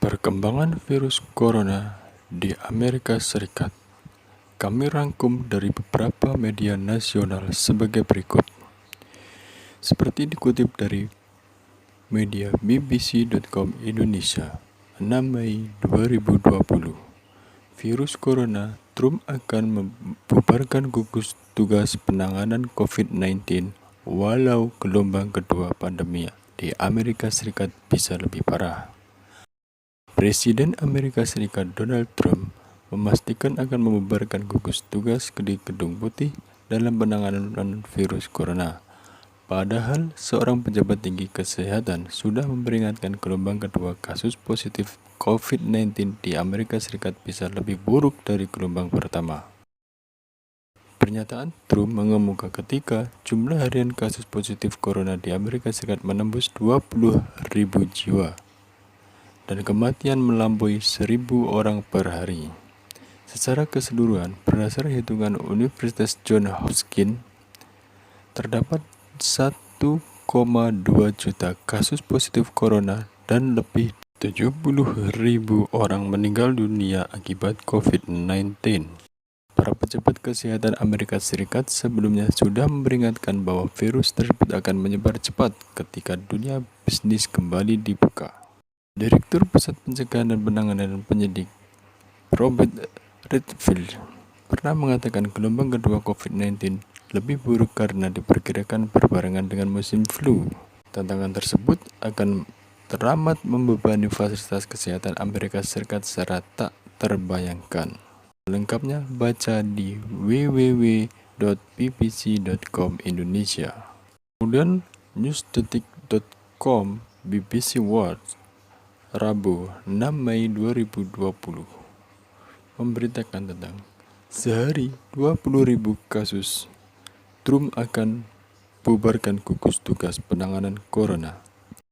Perkembangan virus corona di Amerika Serikat. Kami rangkum dari beberapa media nasional sebagai berikut. Seperti dikutip dari media bbc.com Indonesia, 6 Mei 2020. Virus corona, Trump akan membubarkan gugus tugas penanganan COVID-19 walau gelombang kedua pandemi di Amerika Serikat bisa lebih parah. Presiden Amerika Serikat Donald Trump memastikan akan membubarkan gugus tugas di Gedung Putih dalam penanganan virus corona. Padahal seorang pejabat tinggi kesehatan sudah memperingatkan gelombang kedua kasus positif COVID-19 di Amerika Serikat bisa lebih buruk dari gelombang pertama. Pernyataan Trump mengemuka ketika jumlah harian kasus positif corona di Amerika Serikat menembus 20.000 jiwa. Dan kematian melampaui 1.000 orang per hari. Secara keseluruhan, berdasarkan hitungan Universitas Johns Hopkins, terdapat 1,2 juta kasus positif corona dan lebih 70.000 orang meninggal dunia akibat COVID-19. Para pejabat kesehatan Amerika Serikat sebelumnya sudah memperingatkan bahwa virus tersebut akan menyebar cepat ketika dunia bisnis kembali dibuka. Direktur Pusat Pencegahan dan Penanganan Penyakit Robert Redfield pernah mengatakan gelombang kedua COVID-19 lebih buruk karena diperkirakan berbarengan dengan musim flu. Tantangan tersebut akan teramat membebani fasilitas kesehatan Amerika Serikat secara tak terbayangkan. Lengkapnya baca di www.bbc.com Indonesia. Kemudian newsdetik.com BBC World Rabu 6 Mei 2020 memberitakan tentang sehari 20.000 kasus, Trump akan bubarkan gugus tugas penanganan corona.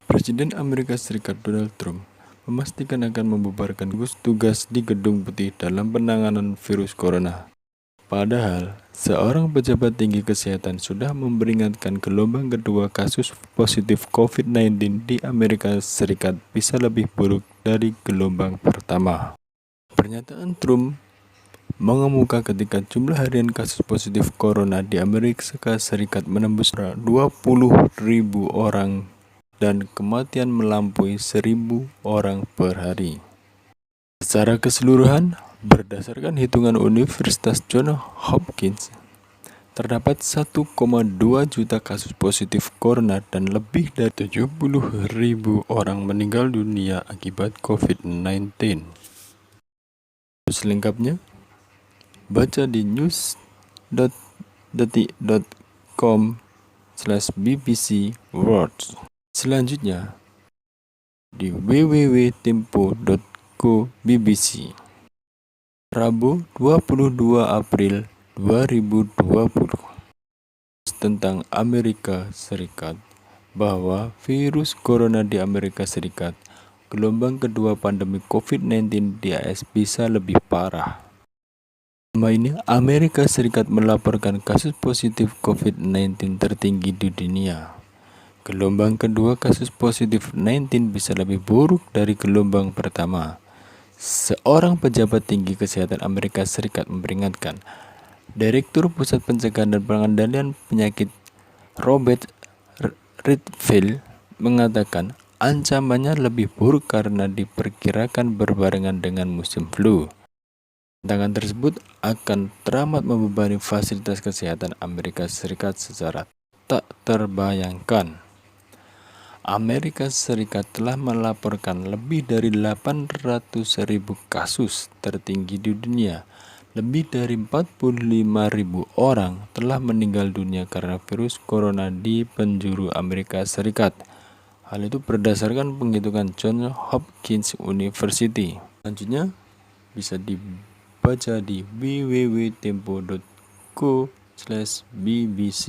Presiden Amerika Serikat Donald Trump memastikan akan membubarkan gugus tugas di Gedung Putih dalam penanganan virus corona. Padahal, seorang pejabat tinggi kesehatan sudah memperingatkan gelombang kedua kasus positif COVID-19 di Amerika Serikat bisa lebih buruk dari gelombang pertama. Pernyataan Trump mengemuka ketika jumlah harian kasus positif corona di Amerika Serikat menembus 20.000 orang dan kematian melampaui 1.000 orang per hari. Secara keseluruhan, berdasarkan hitungan Universitas Johns Hopkins, terdapat 1,2 juta kasus positif corona dan lebih dari 70.000 orang meninggal dunia akibat COVID-19. Selengkapnya, baca di news.detik.com/BBC World. Selanjutnya, di www.tempo.co BBC. Rabu 22 April 2020 tentang Amerika Serikat bahwa virus corona di Amerika Serikat gelombang kedua pandemi COVID-19 di AS bisa lebih parah. Selama ini Amerika Serikat melaporkan kasus positif COVID-19 tertinggi di dunia. Gelombang kedua kasus positif COVID-19 bisa lebih buruk dari gelombang pertama. Seorang pejabat tinggi kesehatan Amerika Serikat memperingatkan. Direktur Pusat Pencegahan dan Pengendalian Penyakit Robert Redfield mengatakan ancamannya lebih buruk karena diperkirakan berbarengan dengan musim flu. Tantangan tersebut akan teramat membebani fasilitas kesehatan Amerika Serikat secara tak terbayangkan. Amerika Serikat telah melaporkan lebih dari 800.000 kasus tertinggi di dunia. Lebih dari 45.000 orang telah meninggal dunia karena virus corona di penjuru Amerika Serikat. Hal itu berdasarkan penghitungan Johns Hopkins University. Selanjutnya bisa dibaca di www.tempo.co/bbc.